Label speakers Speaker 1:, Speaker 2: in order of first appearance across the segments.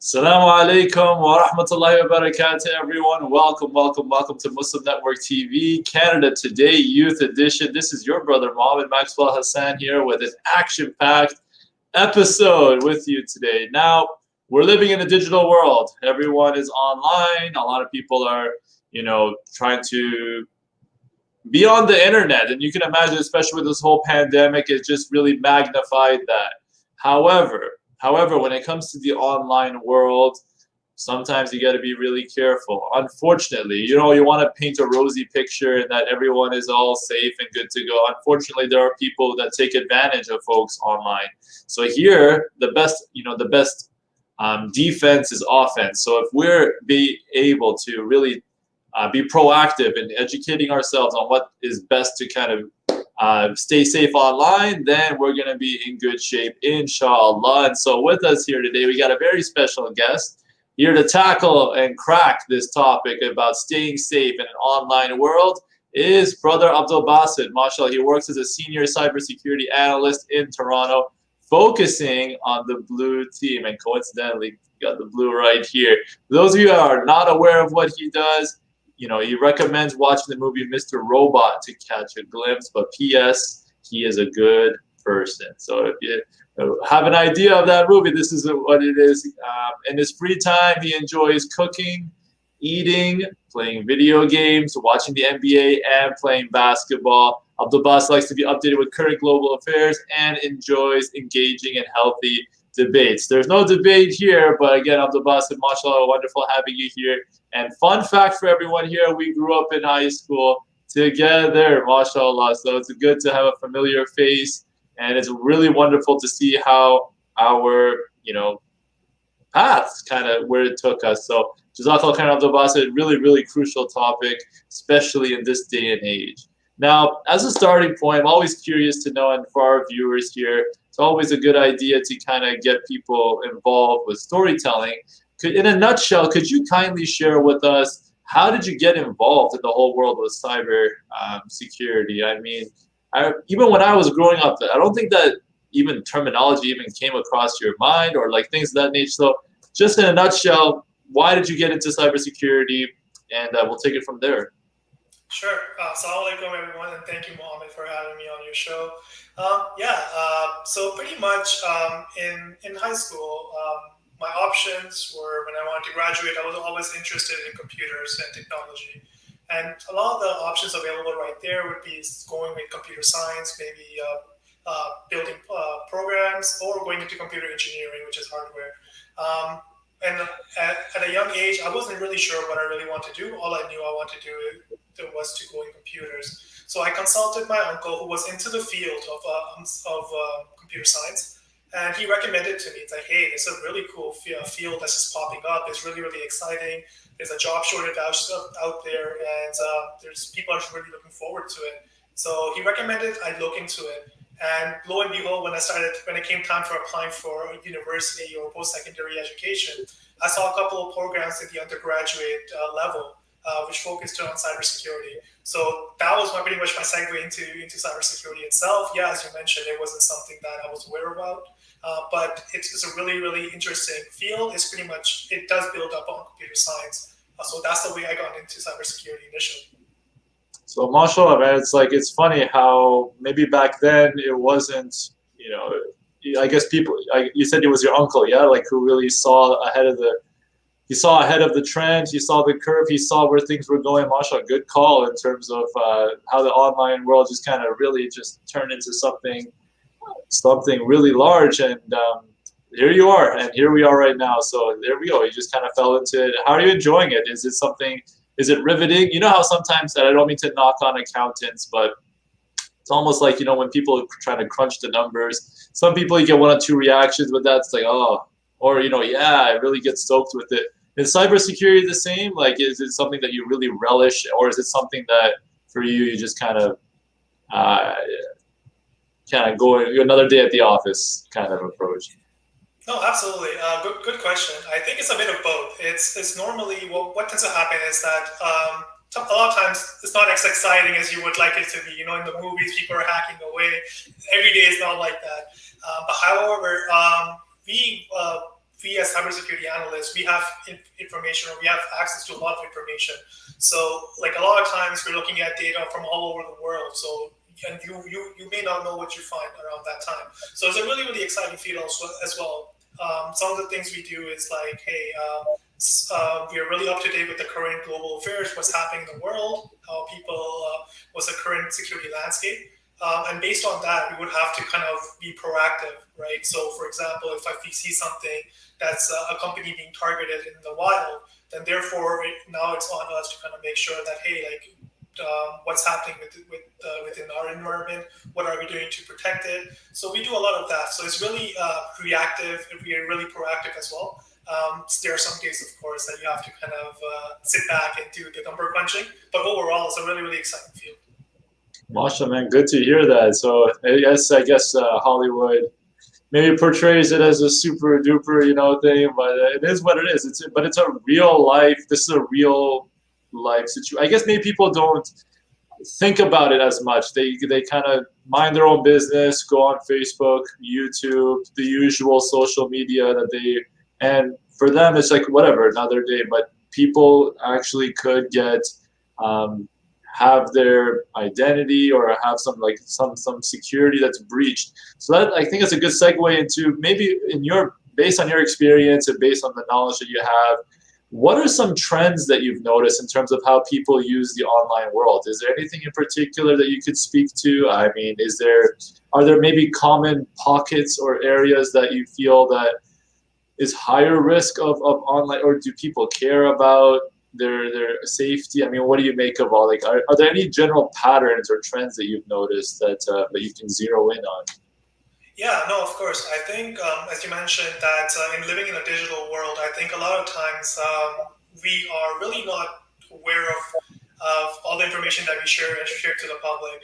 Speaker 1: Assalamu alaikum wa rahmatullahi wa barakatuh, everyone. Welcome to Muslim Network TV, Canada Today Youth Edition. This is your brother, Mohammed Maxwell Hassan, here with an action-packed episode with you today. Now, we're living in a digital world. Everyone is online. A lot of people are, trying to be on the internet. And you can imagine, especially with this whole pandemic, it just really magnified that. However, when it comes to the online world, sometimes you got to be really careful. Unfortunately, you want to paint a rosy picture and that everyone is all safe and good to go. Unfortunately, there are people that take advantage of folks online. So here, the best defense is offense. So if we're able to really be proactive in educating ourselves on what is best to kind of stay safe online, then we're going to be in good shape, inshallah. And so with us here today, we got a very special guest here to tackle and crack this topic about staying safe in an online world is Brother Abdul Basit. MashaAllah, he works as a senior cybersecurity analyst in Toronto, focusing on the blue team. And coincidentally, got the blue right here. For those of you who are not aware of what he does, he recommends watching the movie Mr. Robot to catch a glimpse, but P.S., he is a good person. So if you have an idea of that movie, this is what it is. In his free time, he enjoys cooking, eating, playing video games, watching the NBA, and playing basketball. Abdul Basit likes to be updated with current global affairs and enjoys engaging in healthy debates. There's no debate here, but again, Abdul Basit, mashallah, wonderful having you here. And fun fact for everyone here, we grew up in high school together, mashallah. So it's good to have a familiar face, and it's really wonderful to see how our, paths kind of where it took us. So Jazakallah khairan, Abdul Basit, really crucial topic, especially in this day and age. Now, as a starting point, I'm always curious to know, and for our viewers here, it's always a good idea to kind of get people involved with storytelling. In a nutshell, could you kindly share with us, how did you get involved in the whole world with cyber security? I mean, even when I was growing up, I don't think that even terminology even came across your mind or like things of that nature. So just in a nutshell, why did you get into cybersecurity? And we'll take it from there.
Speaker 2: Sure. Assalamu alaikum, everyone, and thank you, Mohammed, for having me on your show. So pretty much in high school, my options were, when I wanted to graduate, I was always interested in computers and technology. And a lot of the options available right there would be going with computer science, maybe building programs, or going into computer engineering, which is hardware. And at a young age, I wasn't really sure what I really wanted to do. All I knew I wanted to do was to go in computers. So I consulted my uncle, who was into the field of computer science. And he recommended to me, it's like, hey, it's a really cool field that's just popping up. It's really exciting. There's a job shortage out there, and there's people are really looking forward to it. So he recommended I look into it. And lo and behold, when it came time for applying for university or post-secondary education, I saw a couple of programs at the undergraduate level, which focused on cybersecurity. So that was pretty much my segue into cybersecurity itself. Yeah, as you mentioned, it wasn't something that I was aware about, but it's a really interesting field. It's pretty much, it does build up on computer science. So that's the way I got into cybersecurity initially.
Speaker 1: So mashallah, man, it's funny how maybe back then it wasn't, I guess you said it was your uncle, yeah, like who really saw ahead of the trend, he saw the curve, he saw where things were going. Mashallah, good call in terms of how the online world just kind of really just turned into something really large. And here you are, and here we are right now. So there we go. You just kind of fell into it. How are you enjoying it? Is it riveting? You know how sometimes, and I don't mean to knock on accountants, but it's almost like, when people are trying to crunch the numbers, some people, you get one or two reactions with that. It's like, oh, or, yeah, I really get stoked with it. Is cybersecurity the same? Like, is it something that you really relish, or is it something that for you just kind of go another day at the office kind of approach?
Speaker 2: No, absolutely. Good question. I think it's a bit of both. It's normally what tends to happen is that a lot of times it's not as exciting as you would like it to be. In the movies, people are hacking away. Every day is not like that. But however, we we as cybersecurity analysts, we have information, or we have access to a lot of information. So like a lot of times we're looking at data from all over the world. So and you may not know what you find around that time. So it's a really, really exciting field as well. Some of the things we do is like, hey, we are really up to date with the current global affairs, what's happening in the world, how people, what's the current security landscape. And based on that, we would have to kind of be proactive, right? So for example, if we see something that's a company being targeted in the wild, then therefore now it's on us to kind of make sure that, hey, like, what's happening within our environment, what are we doing to protect it. So we do a lot of that. So it's really reactive, and we are really proactive as well. There are some cases, of course, that you have to kind of sit back and do the number crunching, but overall it's a really, really exciting field.
Speaker 1: Masha, man, good to hear that. So I guess Hollywood maybe portrays it as a super duper, thing, but it is what it is. It's a real life. This is a real life situation. I guess maybe people don't think about it as much. They kind of mind their own business, go on Facebook, YouTube, the usual social media and for them it's like whatever, another day. But people actually could get have their identity or have some security that's breached. So that, I think, is a good segue into maybe based on your experience and based on the knowledge that you have, what are some trends that you've noticed in terms of how people use the online world? Is there anything in particular that you could speak to? I mean, are there maybe common pockets or areas that you feel that is higher risk of online, or do people care about their safety? I mean, what do you make of all, are there any general patterns or trends that you've noticed that you can zero in on?
Speaker 2: Yeah, no, of course. I think, as you mentioned, that in living in a digital world, I think a lot of times we are really not aware of all the information that we share to the public.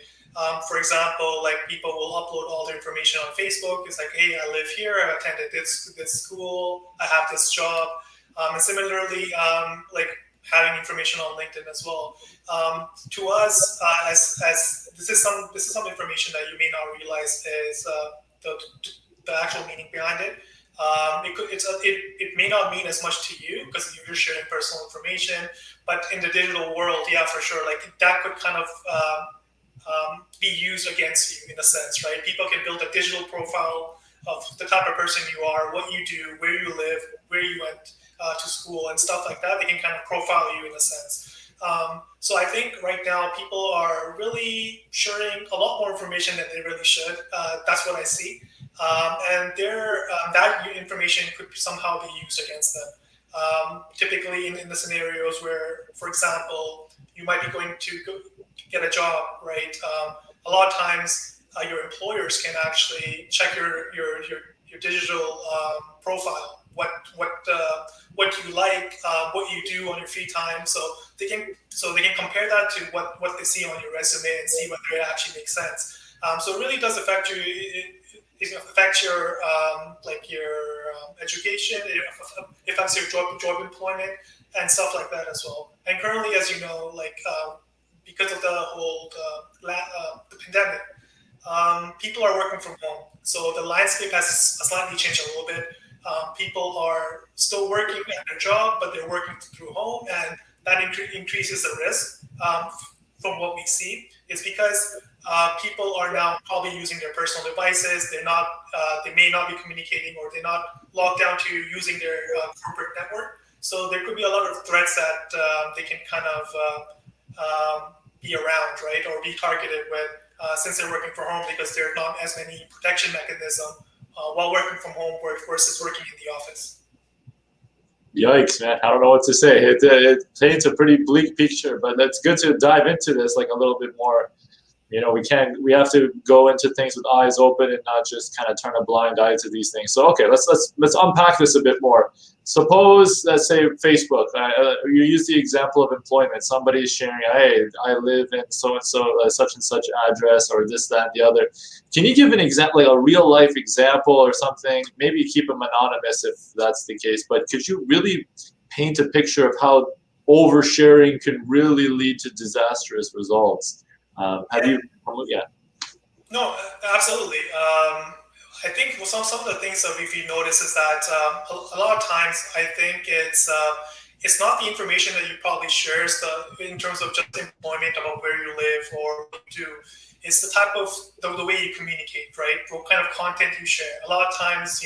Speaker 2: For example, like people will upload all the information on Facebook. It's like, hey, I live here, I attended this school, I have this job. And similarly, like having information on LinkedIn as well. To us, as this is some information that you may not realize is the actual meaning behind it. It may not mean as much to you because you're sharing personal information, but in the digital world, yeah, for sure, like that could kind of be used against you in a sense, right? People can build a digital profile of the type of person you are, what you do, where you live, where you went to school, and stuff like that. They can kind of profile you in a sense. So I think right now people are really sharing a lot more information than they really should. That's what I see. And that information could somehow be used against them. Typically in the scenarios where, for example, you might be going to get a job, right? A lot of times your employers can actually check your digital profile, what you like, what you do on your free time, so they can compare that to what they see on your resume and see whether it actually makes sense. So it really does affect you. It affects your education. It affects your job employment and stuff like that as well. And currently, as you know, like because of the whole the pandemic, people are working from home. So the landscape has slightly changed a little bit. People are still working at their job, but they're working through home, and that increases the risk from what we see. It's because people are now probably using their personal devices. They may not be communicating, or they're not logged down to using their corporate network. So there could be a lot of threats that they can kind of be around, right, or be targeted with since they're working from home, because there are not as many protection mechanisms while working from home versus working in the office.
Speaker 1: Yikes, man. I don't know what to say. It paints a pretty bleak picture, but it's good to dive into this like a little bit more. We have to go into things with eyes open and not just kind of turn a blind eye to these things. So, okay, let's unpack this a bit more. Suppose, let's say Facebook, you use the example of employment. Somebody's sharing, hey, I live in so-and-so, such and such address, or this, that, and the other. Can you give an example, like a real life example or something? Maybe keep them anonymous if that's the case, but could you really paint a picture of how oversharing can really lead to disastrous results? Yeah.
Speaker 2: No, absolutely. I think some of the things that we've noticed is that a lot of times I think it's not the information that you probably share in terms of just employment about where you live or what you do. It's the type of the way you communicate, right? What kind of content you share. A lot of times,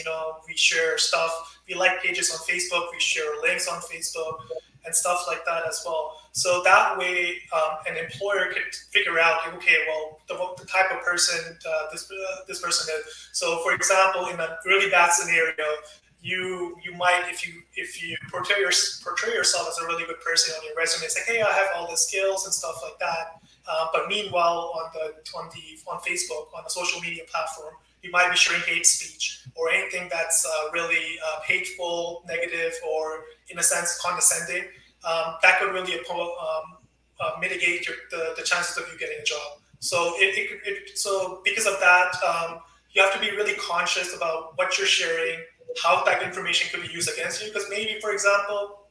Speaker 2: we share stuff. We like pages on Facebook. We share links on Facebook and stuff like that as well. So that way, an employer could figure out, okay, well, the type of person this person is. So, for example, in a really bad scenario, you might, if you portray yourself as a really good person on your resume, it's like, hey, I have all the skills and stuff like that. But meanwhile, on Facebook, on a social media platform, you might be sharing hate speech or anything that's really hateful, negative, or in a sense condescending. That could really mitigate the chances of you getting a job. So so because of that, you have to be really conscious about what you're sharing, how that information could be used against you. Because maybe, for example,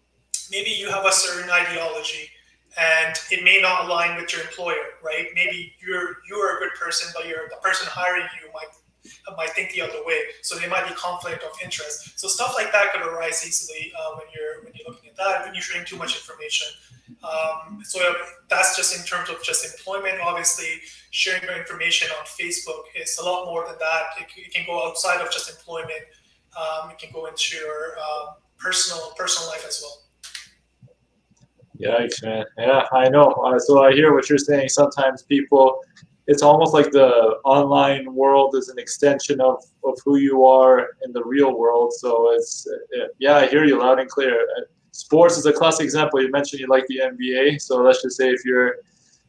Speaker 2: maybe you have a certain ideology and it may not align with your employer, right? Maybe you're a good person, but the person hiring you might think the other way. So there might be conflict of interest. So stuff like that could arise easily when you're looking at that, when you're sharing too much information. So that's just in terms of just employment. Obviously, sharing your information on Facebook is a lot more than that. It can go outside of just employment. It can go into your personal life as well.
Speaker 1: Yikes, man. Yeah, I know. So I hear what you're saying. Sometimes people, it's almost like the online world is an extension of who you are in the real world. So yeah, I hear you loud and clear. Sports is a classic example. You mentioned you like the NBA. So let's just say if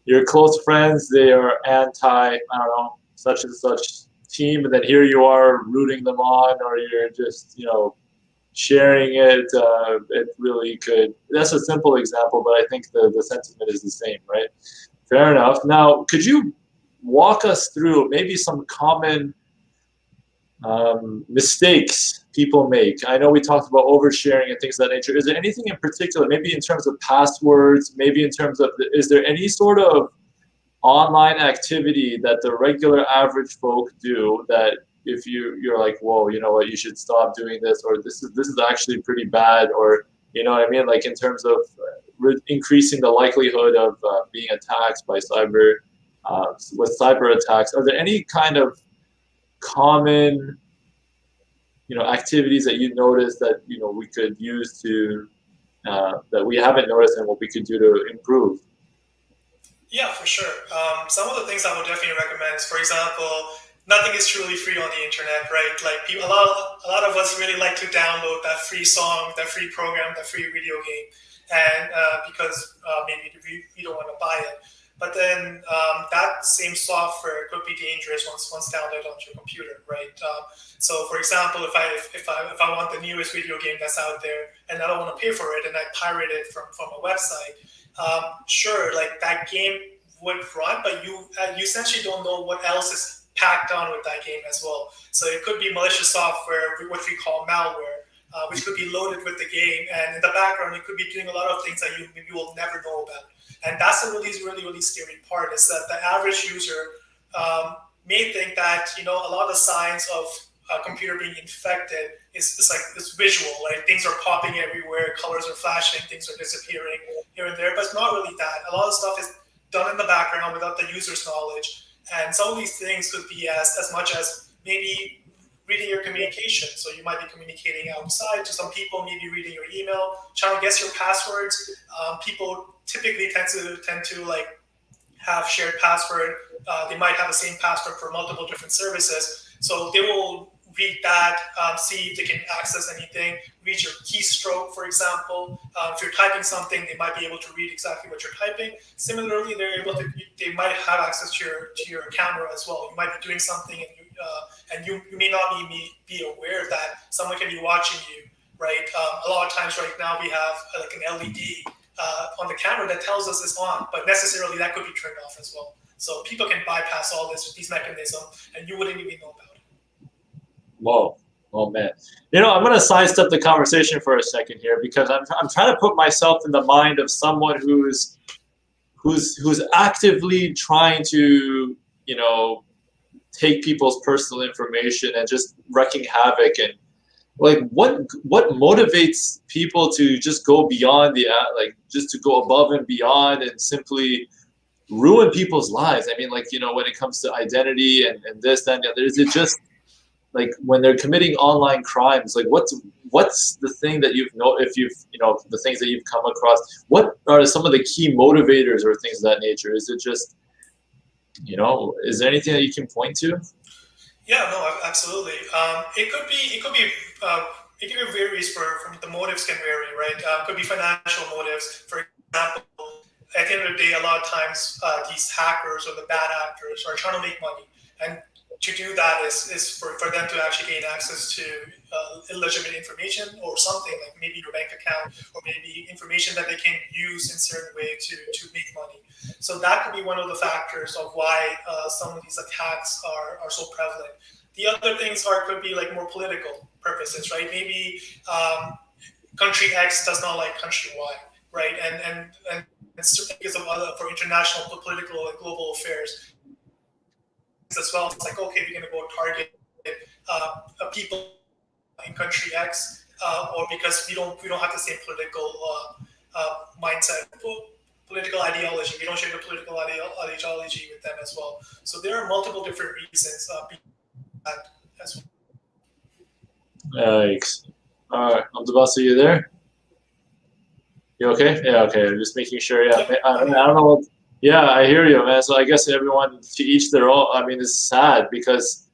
Speaker 1: your close friends, they are anti, I don't know, such and such team, and then here you are rooting them on, or you're just, sharing it. It really could. That's a simple example, but I think the sentiment is the same, right? Fair enough. Now, could you walk us through maybe some common mistakes people make? I know we talked about oversharing and things of that nature. Is there anything in particular, maybe in terms of passwords, maybe in terms of, is there any sort of online activity that the regular average folk do that if you're like, whoa, you know what, you should stop doing this, or this is actually pretty bad, or you know what I mean, like in terms of increasing the likelihood of being attacked by with cyber attacks? Are there any kind of common activities that you notice that we could use to that we haven't noticed, and what we could do to improve?
Speaker 2: Yeah, for sure. Some of the things I would definitely recommend is, for example, nothing is truly free on the internet, right? Like a lot of us really like to download that free song, that free program, that free video game, and because maybe we don't want to buy it. But then that same software could be dangerous once downloaded onto your computer, right? So, for example, if I want the newest video game that's out there and I don't want to pay for it, and I pirate it from a website, sure, like that game would run, but you essentially don't know what else is packed on with that game as well. So it could be malicious software, what we call malware, which could be loaded with the game, and in the background it could be doing a lot of things that you will never know about. And that's the really scary part, is that the average user may think that a lot of signs of a computer being infected is like this visual, like things are popping everywhere, colors are flashing, things are disappearing here and there, but it's not really that. A lot of stuff is done in the background without the user's knowledge, and some of these things could be as much as maybe reading your communication. So you might be communicating outside to some people, maybe reading your email, trying to guess your passwords. People typically tend to like have shared password. They might have the same password for multiple different services. So they will read that, see if they can access anything, read your keystroke, for example. If you're typing something, they might be able to read exactly what you're typing. Similarly, they might have access to your camera as well. You might be doing something and you may not be aware that someone can be watching you, right? A lot of times right now we have like an LED on the camera that tells us it's on, but necessarily that could be turned off as well. So people can bypass all these mechanisms, and you wouldn't even know about it.
Speaker 1: Whoa. Oh man. I'm going to sidestep the conversation for a second here, because I'm trying to put myself in the mind of someone who's actively trying to, take people's personal information and just wrecking havoc. And like, what motivates people to just go beyond like just to go above and beyond and simply ruin people's lives? I mean, like, when it comes to identity and this, that, and the other, is it just like when they're committing online crimes, like what's the thing that the things that you've come across, what are some of the key motivators or things of that nature? Is it just, is there anything that you can point to?
Speaker 2: Yeah, no, absolutely. It could be varies from the motives can vary, right? Could be financial motives. For example, at the end of the day, a lot of times these hackers or the bad actors are trying to make money, and to do that is for them to actually gain access to illegitimate information or something, like maybe your bank account or maybe information that they can use in a certain way to make money. So that could be one of the factors of why some of these attacks are so prevalent. The other things could be like more political purposes, right? Maybe country X does not like country Y, right? And because of for international political and global affairs as well. It's like, okay, we're going to go target people in country X, or because we don't have the same political mindset, political ideology. We don't share the political ideology with them as well. So there are multiple different reasons behind that as
Speaker 1: well. Yikes. All right, Abdulbasir, you there? You okay? Yeah, okay. I'm just making sure. Yeah, I don't know. Yeah, I hear you, man. So I guess everyone to each their own. I mean, it's sad because,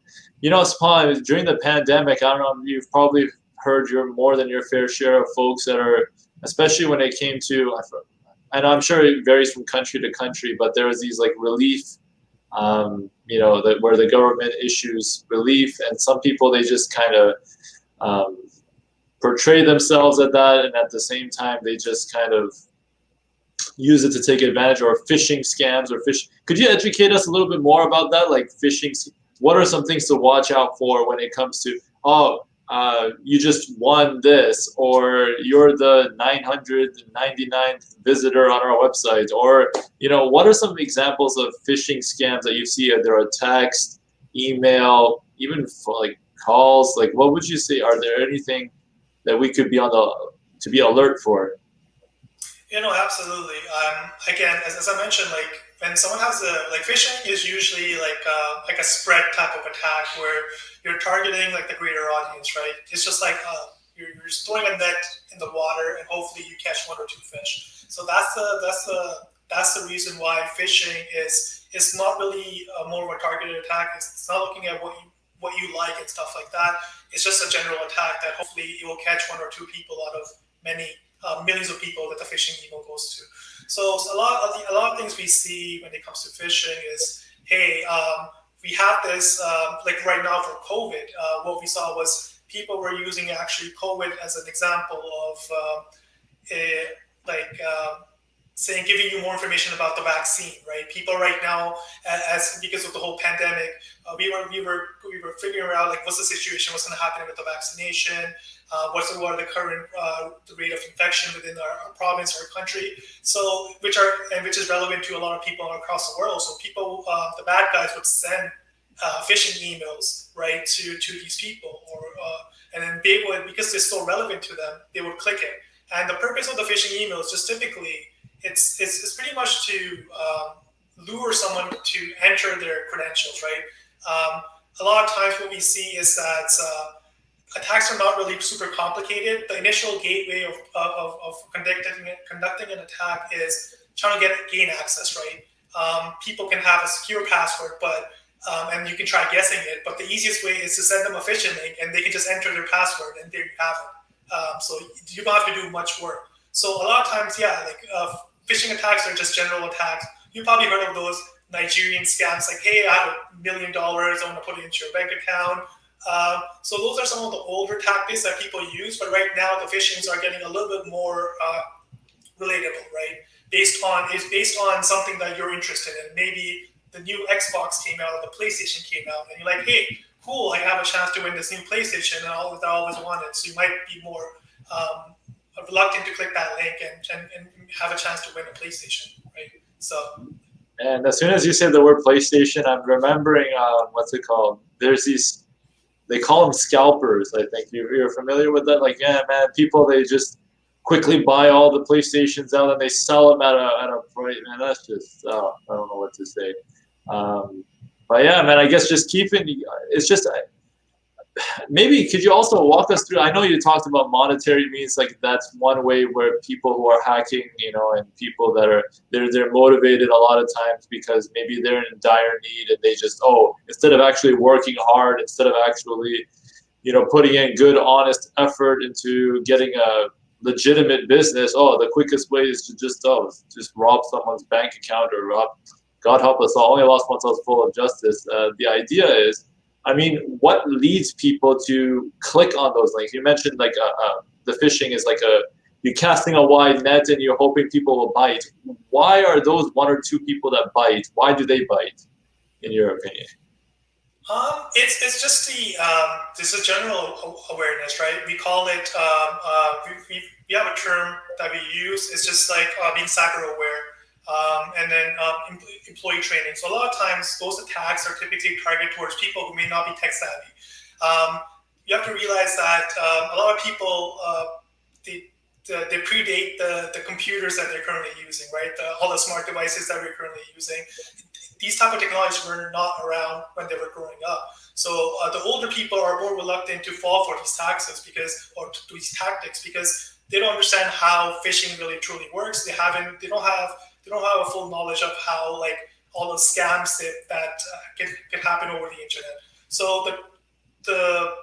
Speaker 1: Spawn, during the pandemic, I don't know, you've probably heard more than your fair share of folks that are, especially when it came to, and I'm sure it varies from country to country, but there was these like relief, where the government issues relief, and some people, they just kind of portray themselves at that, and at the same time, they just kind of use it to take advantage, or phishing scams or fish. Could you educate us a little bit more about that? Like phishing, what are some things to watch out for when it comes to, you just won this, or you're the 999th visitor on our website, or, what are some examples of phishing scams that you see? There are text, email, even for like calls. Like, what would you say? Are there anything that we could be to be alert for?
Speaker 2: Absolutely. Again, as I mentioned, like when someone has phishing is usually like a spread type of attack where you're targeting like the greater audience, right? It's just like you're throwing a net in the water and hopefully you catch one or two fish. So that's the reason why phishing is not really more of a targeted attack. It's not looking at what you like and stuff like that. It's just a general attack that hopefully it will catch one or two people out of many millions of people that the phishing email goes to. So a lot of things we see when it comes to phishing is, hey, we have this, like right now for COVID, what we saw was people were using actually COVID as an example of saying, giving you more information about the vaccine, right? People right now, because of the whole pandemic, we were figuring out like what's the situation, what's going to happen with the vaccination, what are the current the rate of infection within our province or country, so which is relevant to a lot of people across the world. So people, the bad guys would send phishing emails, right, to these people, or and then they would, because they're so relevant to them, they would click it. And the purpose of the phishing email is just typically it's pretty much to lure someone to enter their credentials, right? A lot of times what we see is that attacks are not really super complicated. The initial gateway of conducting an attack is trying to gain access, right? People can have a secure password, but and you can try guessing it, but the easiest way is to send them a phishing link and they can just enter their password and there you have it. So you don't have to do much work. So a lot of times, phishing attacks are just general attacks. You probably heard of those Nigerian scams, like, hey, I have $1 million, I want to put it into your bank account. So those are some of the older tactics that people use, but right now the phishings are getting a little bit more relatable, right? Based on something that you're interested in. Maybe the new Xbox came out, or the PlayStation came out, and you're like, hey, cool, I have a chance to win this new PlayStation, and all that I always wanted. So you might be more reluctant to click that link and have a chance to win a PlayStation, right? So
Speaker 1: And as soon as you said the word PlayStation, I'm remembering what's it called? There's these, they call them scalpers. I think you're familiar with that. Like, yeah, man, people, they just quickly buy all the PlayStations out and they sell them at a price. Man, that's just, oh, I don't know what to say. But yeah, man, I guess just keeping, it's just, maybe could you also walk us through? I know you talked about monetary means, like that's one way where people who are hacking, you know, and people that are they're motivated a lot of times because maybe they're in dire need and they just, oh, instead of actually working hard, instead of actually, you know, putting in good honest effort into getting a legitimate business, oh, the quickest way is to just rob someone's bank account or rob, God help us all, only lost oneself full of justice. The idea is, I mean, what leads people to click on those links? You mentioned like the phishing is like you're casting a wide net and you're hoping people will bite. Why are those one or two people that bite? Why do they bite, in your opinion?
Speaker 2: It's just the this is general awareness, right? We call it we have a term that we use. It's just like being cyber aware, and then employee training. So a lot of times those attacks are typically targeted towards people who may not be tech savvy. You have to realize that a lot of people they predate the computers that they're currently using, right? All the smart devices that we're currently using. These type of technologies were not around when they were growing up. So the older people are more reluctant to fall for these tactics because they don't understand how phishing really truly works. They don't have a full knowledge of how like all the scams that can happen over the internet. So the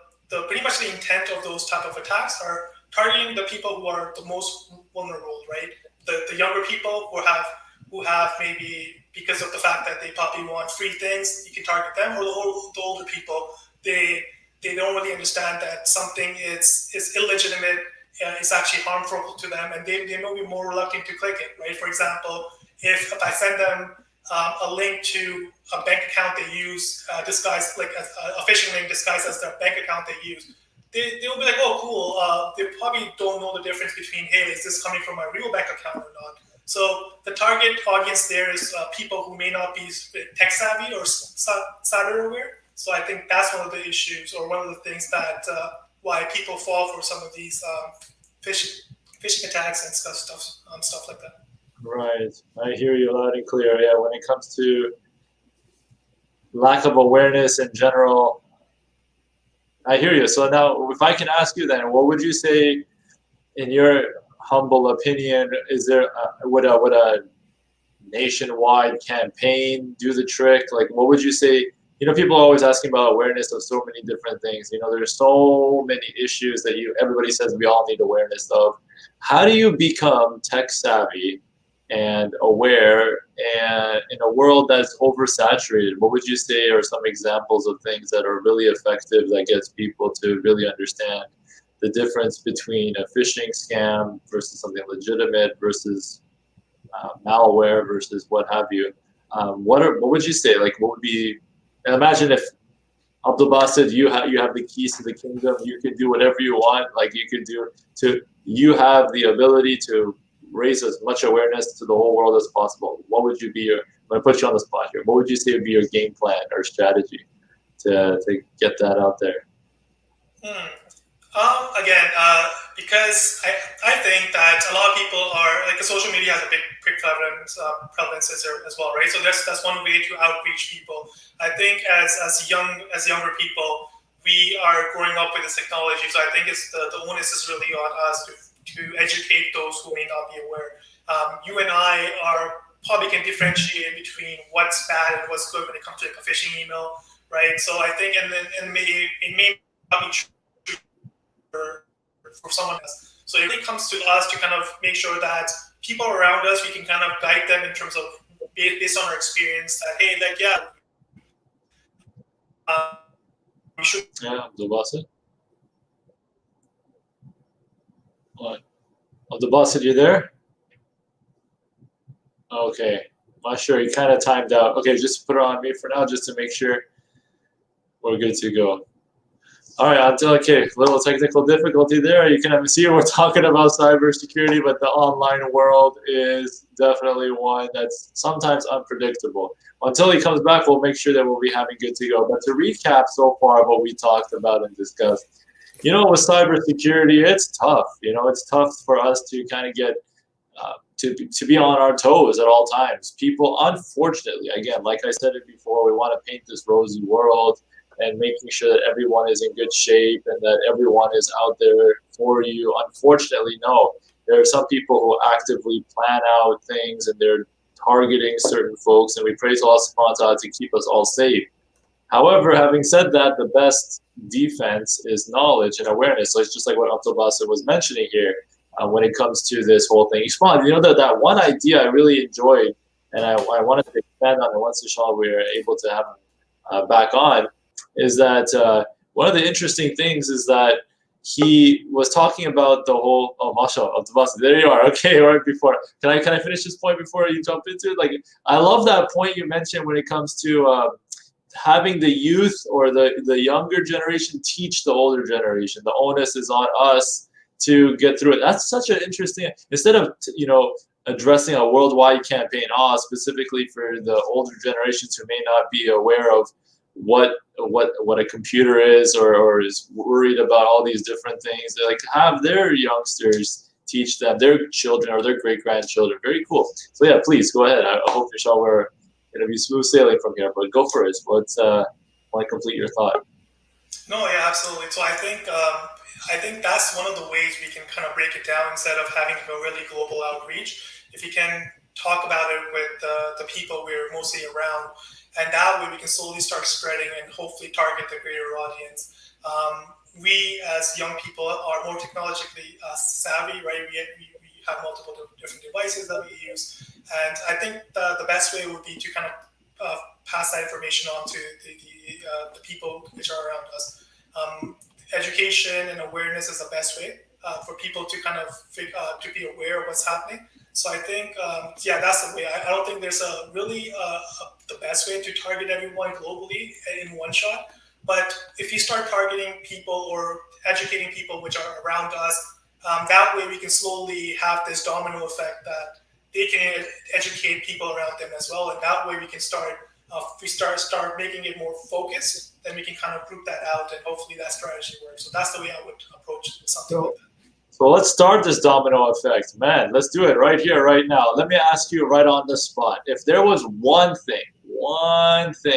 Speaker 2: pretty much the intent of those type of attacks are targeting the people who are the most vulnerable, right? The younger people who have maybe, because of the fact that they probably want free things, you can target them, or the older people, they don't really understand that something is illegitimate, is actually harmful to them, and they may be more reluctant to click it, right? For example, if I send them a link to a bank account they use, disguised like a phishing link disguised as their bank account they use, they'll be like, oh, cool. They probably don't know the difference between, hey, is this coming from my real bank account or not? So the target audience there is people who may not be tech savvy or cyber aware. So I think that's one of the issues, or one of the things that why people fall for some of these phishing attacks and stuff like that.
Speaker 1: Right, I hear you loud and clear. Yeah, when it comes to lack of awareness in general, I hear you. So now, if I can ask you then, what would you say, in your humble opinion, is there would a nationwide campaign do the trick? Like, what would you say? You know, people are always asking about awareness of so many different things. You know, there's so many issues that everybody says we all need awareness of. How do you become tech savvy and aware, and in a world that's oversaturated? What would you say are some examples of things that are really effective that gets people to really understand the difference between a phishing scam versus something legitimate versus malware versus what have you? What would you say? Like, what would be? And imagine if Abdul said you have the keys to the kingdom. You can do whatever you want. Like you have the ability to raise as much awareness to the whole world as possible. What would you be I'm gonna put you on the spot here. What would you say would be your game plan or strategy to get that out there?
Speaker 2: Again, because I think that a lot of people are like, the social media has a big prevalence as well, right? So that's one way to outreach people. I think as younger people, we are growing up with this technology, so I think it's the onus is really on us to educate those who may not be aware. You and I probably can differentiate between what's bad and what's good when it comes to like a phishing email, right? So I think, and it may not be true for someone else. So it really comes to us to kind of make sure that people around us, we can kind of guide them in terms of, based on our experience, that, hey, like, yeah, we should.
Speaker 1: Yeah, Abdul What? Abdul, you there? Okay. Not sure. He kind of timed out. Okay, just put it on me for now just to make sure we're good to go. All right, okay, little technical difficulty there. You can see we're talking about cybersecurity, but the online world is definitely one that's sometimes unpredictable. Until he comes back, we'll make sure that we'll be having good to go. But to recap so far what we talked about and discussed, with cybersecurity, it's tough. It's tough for us to kind of get to be on our toes at all times. People, unfortunately, again, like I said it before, we want to paint this rosy world and making sure that everyone is in good shape and that everyone is out there for you. Unfortunately, no. There are some people who actively plan out things and they're targeting certain folks, and we pray to Allah subhanahu wa ta'ala to keep us all safe. However, having said that, the best defense is knowledge and awareness. So it's just like what Abdul Basit was mentioning here when it comes to this whole thing. Ishman, that one idea I really enjoyed and I wanted to expand on it once inshallah we are able to have him back on, is that one of the interesting things is that he was talking about the whole, oh, mashallah, Abdul Basit, there you are. Okay, right before. Can I finish this point before you jump into it? Like, I love that point you mentioned when it comes to having the youth or the younger generation teach the older generation. The onus is on us to get through it. That's such an interesting, instead of, addressing a worldwide campaign, specifically for the older generations who may not be aware of what a computer is or is worried about all these different things. They have their youngsters teach them, their children or their great-grandchildren. Very cool. So yeah, please go ahead. I hope inshallah we're going to be smooth sailing from here, but go for it. Let's want to complete your thought.
Speaker 2: No, yeah, absolutely. So I think that's one of the ways we can kind of break it down instead of having a really global outreach. If you can talk about it with the people we're mostly around, and that way we can slowly start spreading and hopefully target the greater audience. We as young people are more technologically savvy, right? We have multiple different devices that we use, and I think the best way would be to kind of pass that information on to the people which are around us. Education and awareness is the best way for people to kind of to be aware of what's happening. So I think, that's the way. I don't think there's the best way to target everyone globally in one shot. But if you start targeting people or educating people which are around us, that way we can slowly have this domino effect that they can educate people around them as well. And that way we can start making it more focused, then we can kind of group that out and hopefully that strategy works. So that's the way I would approach something like that.
Speaker 1: So let's start this domino effect. Man, let's do it right here, right now. Let me ask you right on the spot. If there was one thing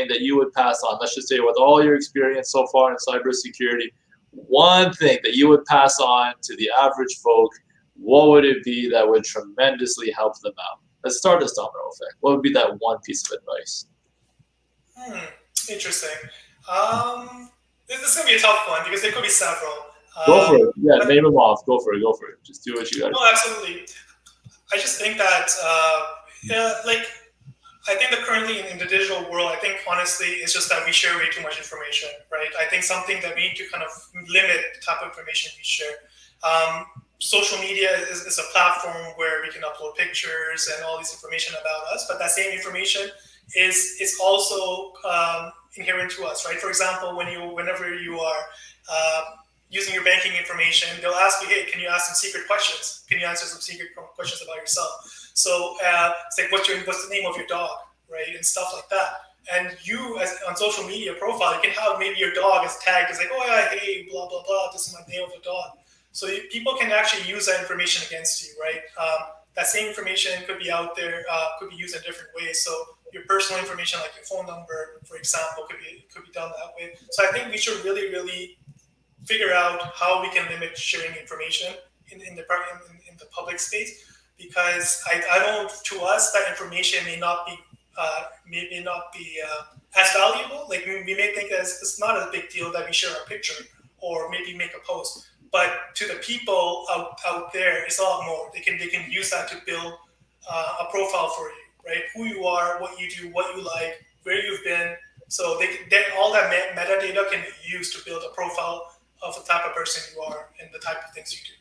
Speaker 1: that you would pass on, let's just say with all your experience so far in cybersecurity, one thing that you would pass on to the average folk, what would it be that would tremendously help them out? Let's start this domino effect. What would be that one piece of advice?
Speaker 2: Interesting. This is going to be a tough one because there could be several.
Speaker 1: Go for it. Yeah, name them off. Go for it. Just do what you got.
Speaker 2: No, absolutely. I just think that, I think that currently in the digital world, I think honestly, it's just that we share way too much information, right? I think something that we need to kind of limit the type of information we share. Social media is a platform where we can upload pictures and all this information about us, but that same information is also inherent to us, right? For example, whenever you are using your banking information, they'll ask you, hey, can you ask some secret questions? Can you answer some secret questions about yourself? So it's like, what's the name of your dog, right? And stuff like that. And you, on social media profile, you can have maybe your dog is tagged as like, oh yeah, hey, blah, blah, blah, this is my name of the dog. So people can actually use that information against you, right? That same information could be out there, could be used in different ways. So your personal information, like your phone number, for example, could be done that way. So I think we should really, really figure out how we can limit sharing information in the public space, because I don't. To us, that information may not be as valuable. Like we may think it's not a big deal that we share a picture or maybe make a post, but to the people out there, it's a lot more. They can use that to build a profile for you, right? Who you are, what you do, what you like, where you've been. So all that metadata can be used to build a profile of the type of person you are and the type of things you do.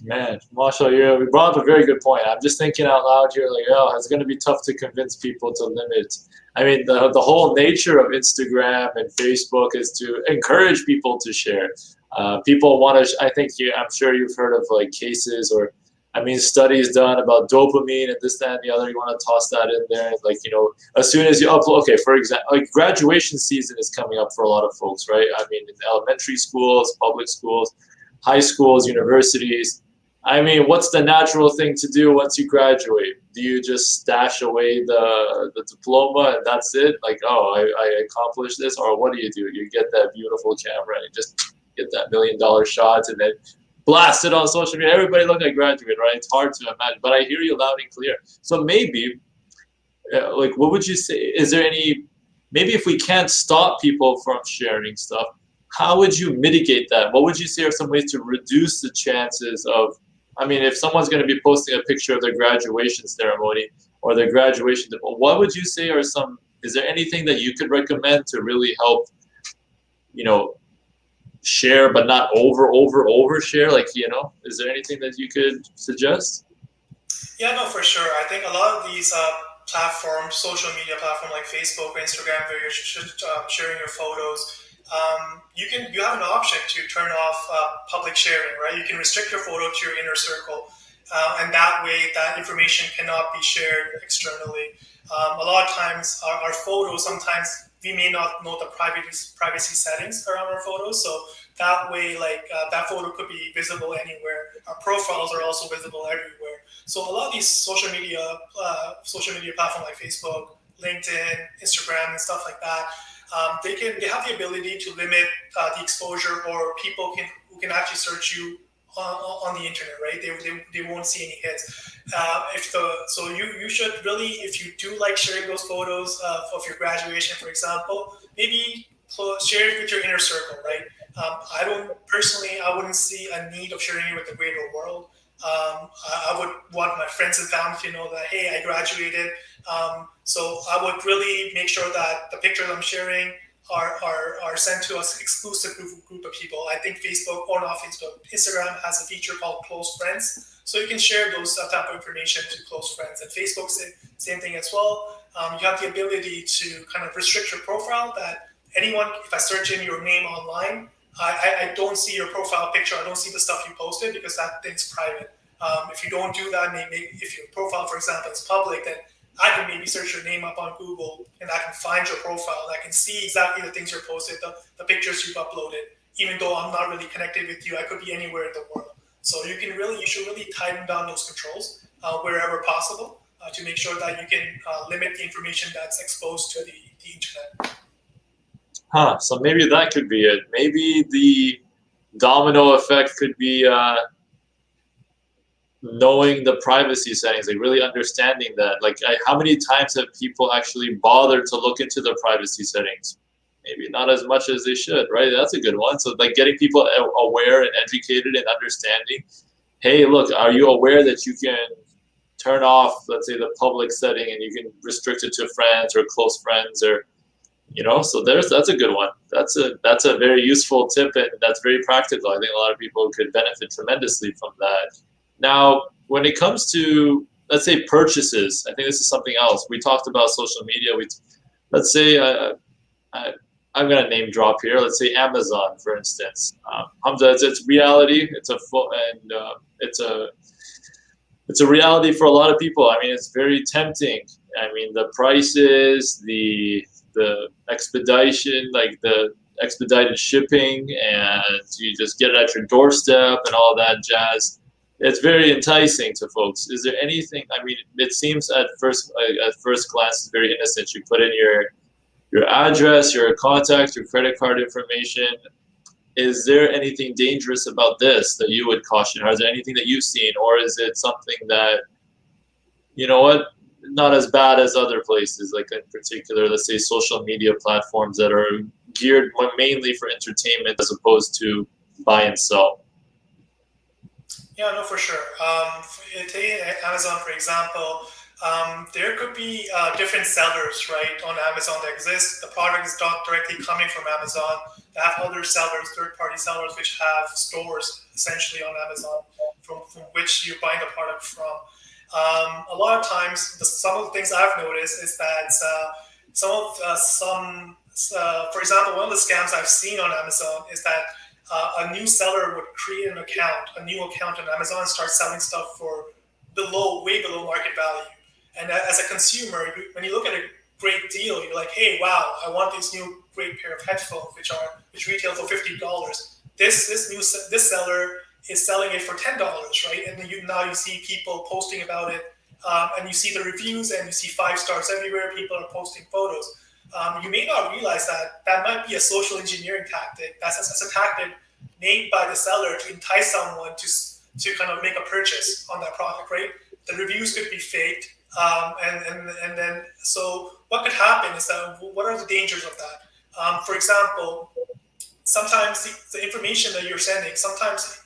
Speaker 1: Man, Marshall, you brought up a very good point. I'm just thinking out loud here, like, it's going to be tough to convince people to limit I mean, the whole nature of Instagram and Facebook is to encourage people to share. People want to. I think I'm sure you've heard of like cases or, I mean, studies done about dopamine and this, that, and the other. You want to toss that in there, like as soon as you upload. Okay, for example, like graduation season is coming up for a lot of folks, right? I mean, in elementary schools, public schools, high schools, universities. I mean, what's the natural thing to do once you graduate? Do you just stash away the diploma and that's it? Like, oh, I accomplished this? Or what do? You get that beautiful camera and you just get that $1 million shot and then blast it on social media. Everybody look, I graduated, right? It's hard to imagine, but I hear you loud and clear. So maybe, like, what would you say? Is there any, maybe if we can't stop people from sharing stuff, how would you mitigate that? What would you say are some ways to reduce the chances of, I mean, if someone's going to be posting a picture of their graduation ceremony or their graduation, what would you say are some, is there anything that you could recommend to really help, share, but not overshare? Like, is there anything that you could suggest?
Speaker 2: Yeah, no, for sure. I think a lot of these platforms, social media platforms like Facebook or Instagram, where you're sharing your photos, you have an option to turn off public sharing, right? You can restrict your photo to your inner circle, and that way that information cannot be shared externally. A lot of times our photos, sometimes we may not know the privacy settings around our photos, so that way that photo could be visible anywhere. Our profiles are also visible everywhere. So a lot of these social media platforms like Facebook, LinkedIn, Instagram, and stuff like that, they have the ability to limit the exposure, or people who can actually search you on the internet, right? They won't see any hits. So you should really, if you do like sharing those photos of your graduation, for example, maybe share it with your inner circle, right? I wouldn't see a need of sharing it with the greater world. I would want my friends and family to know that, hey, I graduated. So I would really make sure that the pictures I'm sharing are sent to an exclusive group of people. I think Facebook, or not Facebook, Instagram has a feature called close friends. So you can share those type of information to close friends. And Facebook, same thing as well. You have the ability to kind of restrict your profile, that anyone, if I search in your name online, I don't see your profile picture. I don't see the stuff you posted, because that thing's private. If you don't do that, maybe if your profile, for example, is public, then I can maybe search your name up on Google and I can find your profile and I can see exactly the things you're posted, the pictures you've uploaded. Even though I'm not really connected with you, I could be anywhere in the world. So you should really tighten down those controls wherever possible to make sure that you can limit the information that's exposed to the internet.
Speaker 1: So maybe that could be it. Maybe the domino effect could be knowing the privacy settings, like really understanding that. Like, how many times have people actually bothered to look into the privacy settings? Maybe not as much as they should, right? That's a good one. So like getting people aware and educated and understanding, hey, look, are you aware that you can turn off, let's say, the public setting, and you can restrict it to friends or close friends, or so that's a good one. That's a very useful tip, and that's very practical. I think a lot of people could benefit tremendously from that. Now, when it comes to, let's say, purchases, I think this is something else. We talked about social media. Let's say I'm gonna name drop here. Let's say Amazon, for instance. Hamza, it's reality. It's a reality for a lot of people. I mean, it's very tempting. I mean, the prices, the expedition, like the expedited shipping, and you just get it at your doorstep and all that jazz. It's very enticing to folks. Is there anything? I mean, it seems at first glance it's very innocent. You put in your address, your contact, your credit card information. Is there anything dangerous about this that you would caution? Or is there anything that you've seen, or is it something that, not as bad as other places, like in particular, let's say, social media platforms that are geared mainly for entertainment as opposed to buy and sell?
Speaker 2: Yeah, no, for sure. Take Amazon, for example. There could be different sellers, right, on Amazon that exist. The product is not directly coming from Amazon. They have other sellers, third-party sellers, which have stores essentially on Amazon from which you're buying the product from. A lot of times, some of the things I've noticed is that For example, one of the scams I've seen on Amazon is that a new seller would create a new account on Amazon, and start selling stuff for way below market value. And as a consumer, when you look at a great deal, you're like, hey, wow, I want this new great pair of headphones, which retail for $50. This seller is selling it for $10, right? And then now you see people posting about it, and you see the reviews, and you see 5 stars everywhere. People are posting photos. You may not realize that might be a social engineering tactic. That's a tactic made by the seller to entice someone to kind of make a purchase on that product, right? The reviews could be faked, and then so what could happen is that, what are the dangers of that? For example, sometimes the information that you're sending, sometimes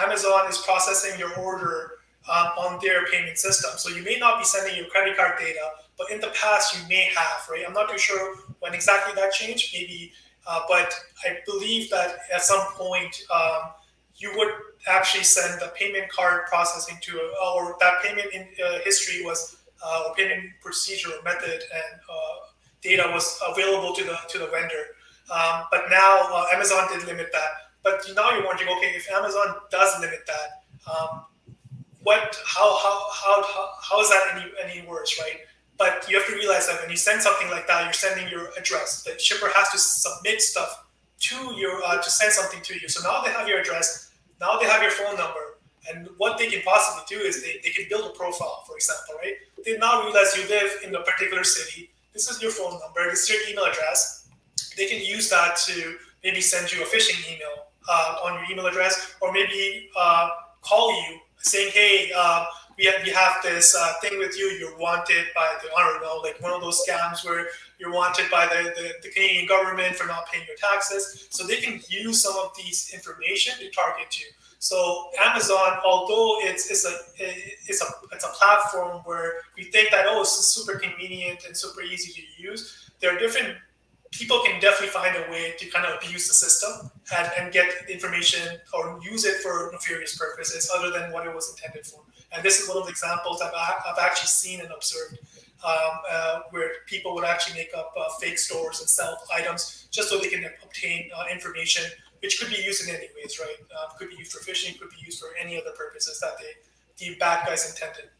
Speaker 2: Amazon is processing your order on their payment system. So you may not be sending your credit card data, but in the past you may have, right? I'm not too sure when exactly that changed, maybe, but I believe that at some point you would actually send the payment card processing or that payment history was, or payment procedure or method, and data was available to the vendor. But now Amazon did limit that. But now you're wondering, okay, if Amazon does limit that, how is that any worse, right? But you have to realize that when you send something like that, you're sending your address. The shipper has to submit stuff to to send something to you. So now they have your address, now they have your phone number, and what they can possibly do is they can build a profile, for example, right? They now realize you live in a particular city. This is your phone number. This is your email address. They can use that to maybe send you a phishing email on your email address, or maybe call you saying, hey, we have this thing with you. You're wanted by I don't know, like one of those scams where you're wanted by the Canadian government for not paying your taxes. So they can use some of these information to target you. So Amazon, although it's a platform where we think that, oh, it's super convenient and super easy to use, there are different people can definitely find a way to kind of abuse the system and get information or use it for nefarious purposes other than what it was intended for. And this is one of the examples I've actually seen and observed, where people would actually make up fake stores and sell items just so they can obtain information, which could be used in any ways, right? Could be used for phishing, could be used for any other purposes that the bad guys intended.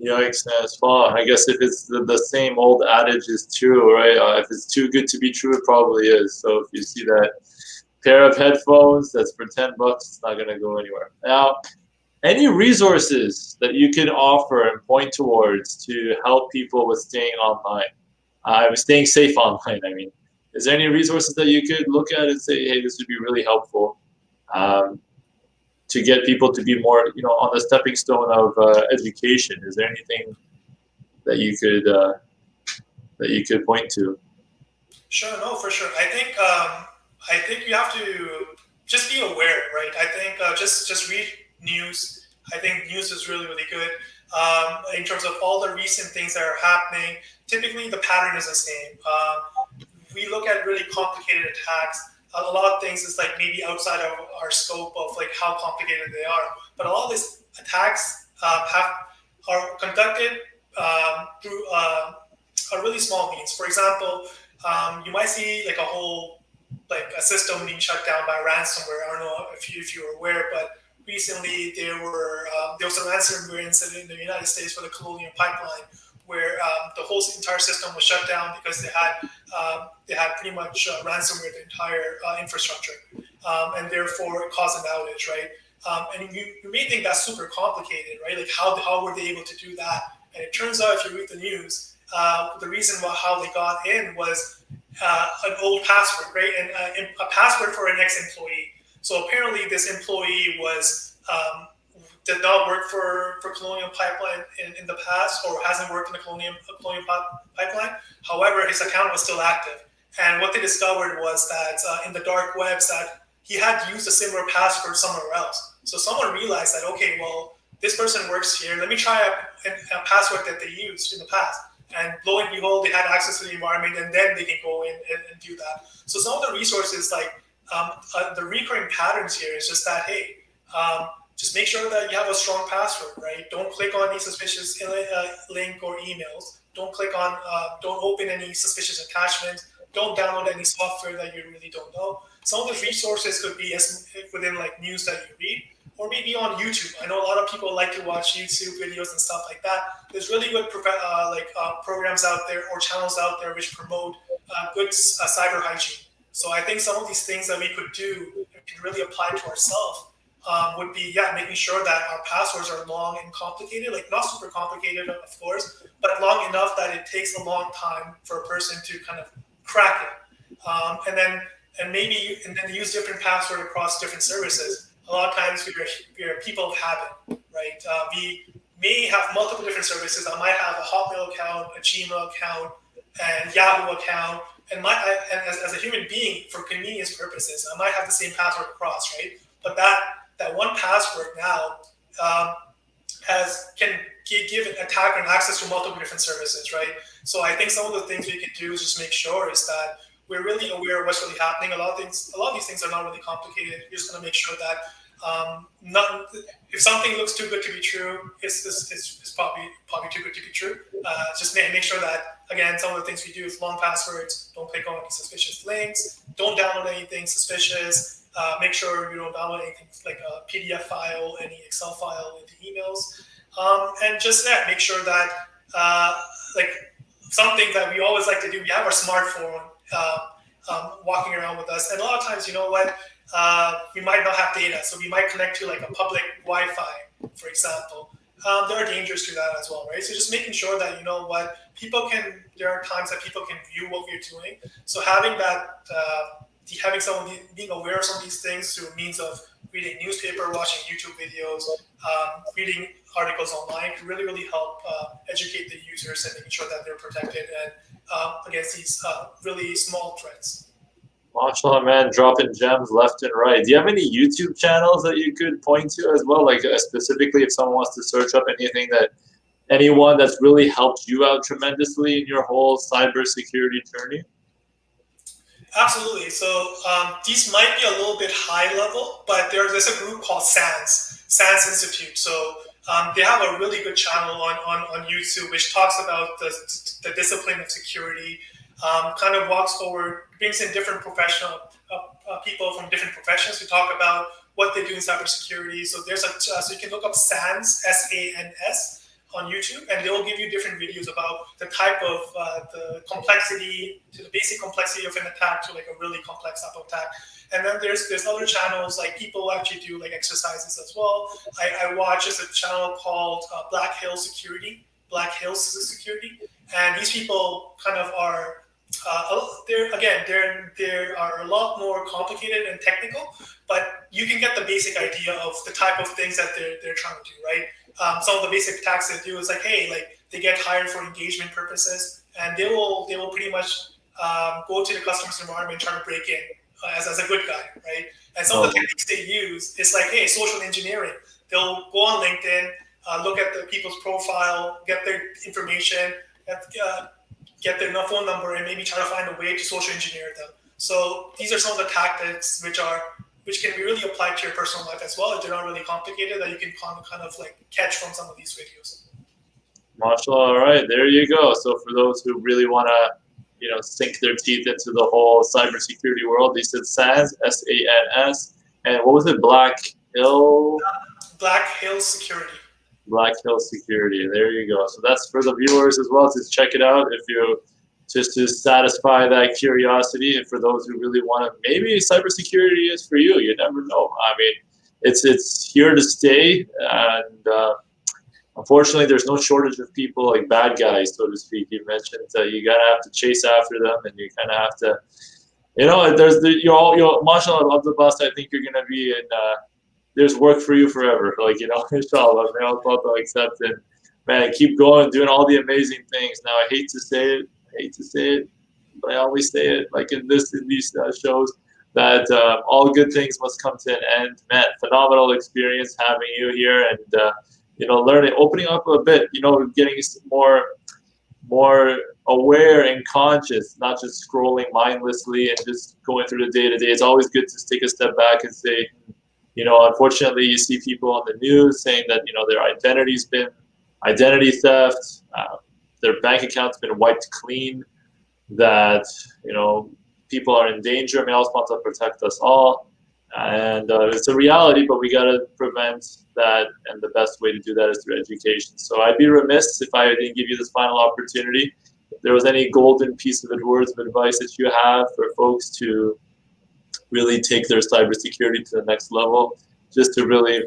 Speaker 1: Yikes, that's fun. I guess if it's the same old adage is true, right? If it's too good to be true, it probably is. So if you see that pair of headphones that's for $10, it's not going to go anywhere. Now, any resources that you can offer and point towards to help people with staying online, staying safe online, I mean, is there any resources that you could look at and say, hey, this would be really helpful to get people to be more, on the stepping stone of education? Is there anything that you could point to?
Speaker 2: Sure, no, for sure. I think you have to just be aware, right? I think just read news. I think news is really, really good. In terms of all the recent things that are happening, typically the pattern is the same. We look at really complicated attacks. A lot of things is like maybe outside of our scope of like how complicated they are. But a lot of these attacks are conducted through a really small means. For example, you might see like a system being shut down by ransomware. I don't know if you were aware, but recently there was a ransomware incident in the United States for the Colonial Pipeline, where the whole entire system was shut down because they had pretty much ransomware the entire infrastructure, and therefore it caused an outage, right? And you may think that's super complicated, right? Like how were they able to do that? And it turns out, if you read the news, the reason how they got in was an old password, right? And a password for an ex-employee. So apparently this employee did not work for Colonial Pipeline in the past, or hasn't worked in the Colonial Pipeline. However, his account was still active. And what they discovered was that in the dark webs that he had used a similar password somewhere else. So someone realized that, okay, well, this person works here. Let me try a password that they used in the past. And lo and behold, they had access to the environment, and then they can go in and do that. So some of the resources, like the recurring patterns here, is just that, hey, just make sure that you have a strong password, right? Don't click on any suspicious link or emails. Don't click on, don't open any suspicious attachments. Don't download any software that you really don't know. Some of the resources could be within like news that you read, or maybe on YouTube. I know a lot of people like to watch YouTube videos and stuff like that. There's really good programs out there or channels out there which promote good cyber hygiene. So I think some of these things that we could do and can really apply to ourselves would be, making sure that our passwords are long and complicated, like not super complicated, of course, but long enough that it takes a long time for a person to kind of crack it. And then use different password across different services. A lot of times we're people of habit, right? We may have multiple different services. I might have a Hotmail account, a Gmail account, and Yahoo account. And as a human being, for convenience purposes, I might have the same password across, right? But that one password now can give an attacker access to multiple different services, right? So I think some of the things we can do is just make sure is that we're really aware of what's really happening. A lot of these things are not really complicated. You're just going to make sure that if something looks too good to be true, it's probably too good to be true. Just make sure that, again, some of the things we do is long passwords. Don't click on any suspicious links. Don't download anything suspicious. Make sure you don't download anything like a PDF file, any Excel file into emails. And just make sure that like something that we always like to do, we have our smartphone walking around with us. And a lot of times, you know what, we might not have data. So we might connect to like a public Wi-Fi, for example. There are dangers to that as well, right? So just making sure that, you know what, there are times that people can view what we're doing. So having that, being aware of some of these things through means of reading newspaper, watching YouTube videos, reading articles online can really, really help educate the users and making sure that they're protected and against these really small threats.
Speaker 1: MashaAllah, man, dropping gems left and right. Do you have any YouTube channels that you could point to as well? Like specifically if someone wants to search up anyone that's really helped you out tremendously in your whole cybersecurity journey?
Speaker 2: Absolutely. So these might be a little bit high level, but there's a group called SANS Institute. So they have a really good channel on YouTube which talks about the discipline of security, kind of walks forward, brings in different professional people from different professions to talk about what they do in cybersecurity. So so you can look up SANS, SANS, on YouTube, and they'll give you different videos about the type of the complexity, to the basic complexity of an attack to like a really complex type of attack. And then there's other channels, like people actually do like exercises as well. I watch a channel called Black Hills Security, and these people kind of are they are a lot more complicated and technical, but you can get the basic idea of the type of things that they're trying to do, right? Some of the basic attacks they do is like, hey, like they get hired for engagement purposes, and they will pretty much go to the customer's environment and try to break in as a good guy, right? And some of the techniques they use is like, hey, social engineering. They'll go on LinkedIn, look at the people's profile, get their information, get their phone number, and maybe try to find a way to social engineer them. So these are some of the tactics which can be really applied to your personal life as well if they're not really complicated, that you can kind of like catch from some of these videos.
Speaker 1: MashaAllah, all right, there you go. So for those who really want to, sink their teeth into the whole cybersecurity world, they said SANS, SANS, and what was it, Black Hills Security. Black Hills Security, there you go. So that's for the viewers as well, to check it out if you just to satisfy that curiosity, and for those who really want to, maybe cybersecurity is for you. You never know. I mean, it's here to stay, and unfortunately, there's no shortage of people like bad guys, so to speak. You mentioned you gotta have to chase after them, and you kind of have to, there's mashallah, of the bus. I think you're gonna be in. There's work for you forever, inshallah. May Allah accept it. Man, keep going, doing all the amazing things. Now, I hate to say it, but I always say it, like in these shows, that all good things must come to an end. Man, phenomenal experience having you here, and learning, opening up a bit, getting more aware and conscious, not just scrolling mindlessly and just going through the day-to-day. It's always good to take a step back and say, unfortunately, you see people on the news saying that, their identity's been identity theft. their bank account's been wiped clean, that people are in danger. May Allah subhanahu wa ta'ala protect us all. And it's a reality, but we got to prevent that, and the best way to do that is through education. So I'd be remiss if I didn't give you this final opportunity. If there was any golden piece of words of advice that you have for folks to really take their cybersecurity to the next level, just to really,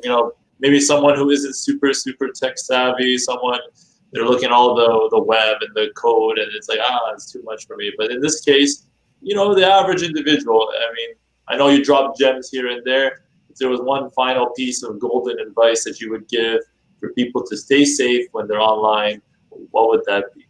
Speaker 1: maybe someone who isn't super tech savvy, someone they're looking at all the web and the code, and it's like, it's too much for me. But in this case, the average individual, I know you drop gems here and there. If there was one final piece of golden advice that you would give for people to stay safe when they're online, what would that be?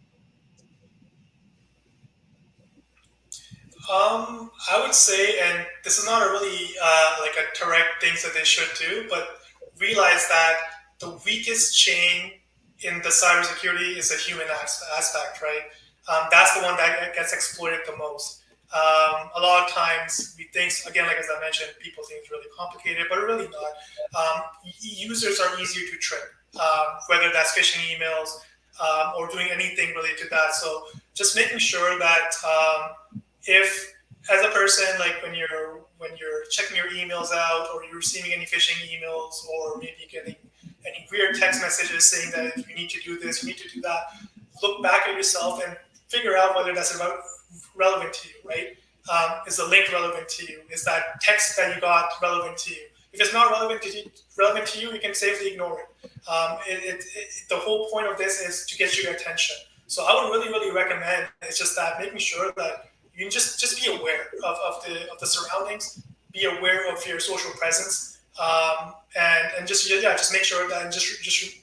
Speaker 2: I would say, and this is not a really like a direct things that they should do, but realize that the weakest chain in the cybersecurity is the human aspect, right? That's the one that gets exploited the most. A lot of times we think, again, like as I mentioned, people think it's really complicated, but really not. Users are easier to trick, whether that's phishing emails or doing anything related to that. So just making sure that if, as a person, like when you're checking your emails out, or you're receiving any phishing emails, or maybe getting any weird text messages saying that you need to do this, you need to do that, look back at yourself and figure out whether that's relevant to you, right? Is the link relevant to you? Is that text that you got relevant to you? If it's not relevant to you, you can safely ignore it. The whole point of this is to get your attention. So I would really recommend, it's just that making sure that you can just be aware of the surroundings, be aware of your social presence, and just make sure that, and just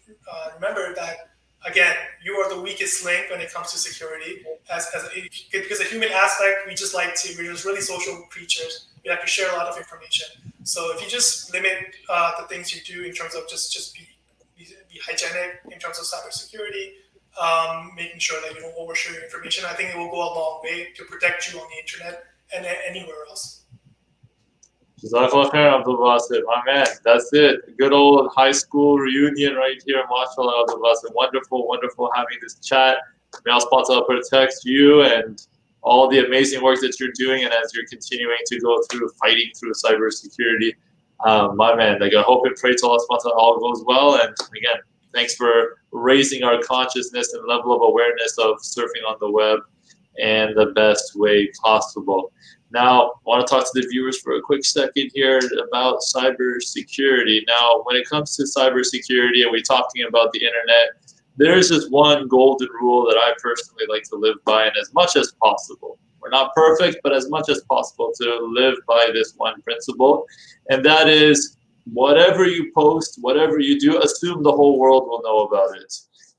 Speaker 2: remember that, again, you are the weakest link when it comes to security. Because a human aspect, we're just really social creatures. We like to share a lot of information. So if you just limit the things you do in terms of just be hygienic in terms of cybersecurity, making sure that you don't overshare your information, I think it will go a long way to protect you on the internet and anywhere else.
Speaker 1: Jazakallah khair, Abdul Basit. My man, that's it. Good old high school reunion right here. MashaAllah, Abdul Basit. Wonderful having this chat. May Allah subhanahu wa ta'ala protect you and all the amazing work that you're doing, and as you're continuing to go through fighting through cybersecurity. My man, I hope and pray to Allah subhanahu wa ta'ala all goes well. And again, thanks for raising our consciousness and level of awareness of surfing on the web in the best way possible. Now, I want to talk to the viewers for a quick second here about cybersecurity. Now, when it comes to cybersecurity and we're talking about the internet, there's just one golden rule that I personally like to live by, and as much as possible. We're not perfect, but as much as possible to live by this one principle, and that is whatever you post, whatever you do, assume the whole world will know about it.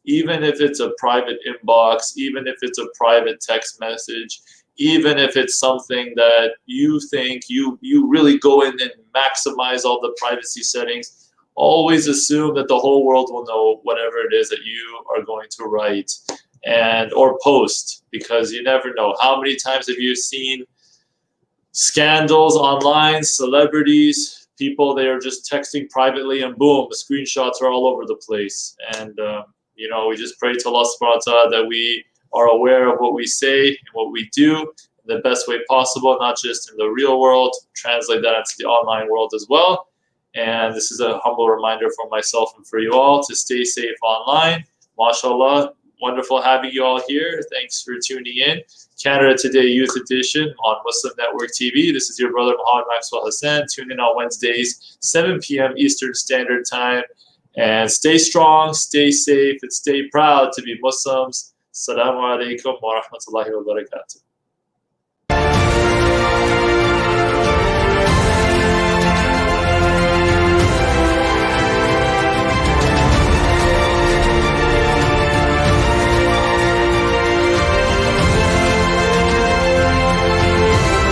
Speaker 1: Even if it's a private inbox, even if it's a private text message, even if it's something that you think you really go in and maximize all the privacy settings, always assume that the whole world will know whatever it is that you are going to write or post, because you never know. How many times have you seen scandals online, celebrities, people, they are just texting privately and boom, the screenshots are all over the place. And we just pray to Allah subhanahu wa ta'ala that we are aware of what we say and what we do in the best way possible, not just in the real world, translate that into the online world as well. And this is a humble reminder for myself and for you all to stay safe online. MashaAllah, wonderful having you all here. Thanks for tuning in. Canada Today Youth Edition on Muslim Network TV. This is your brother Muhammad Maxwell Hassan. Tune in on Wednesdays, 7 p.m. Eastern Standard Time. And stay strong, stay safe, and stay proud to be Muslims. Assalamu alaikum wa rahmatullahi wa barakatuh.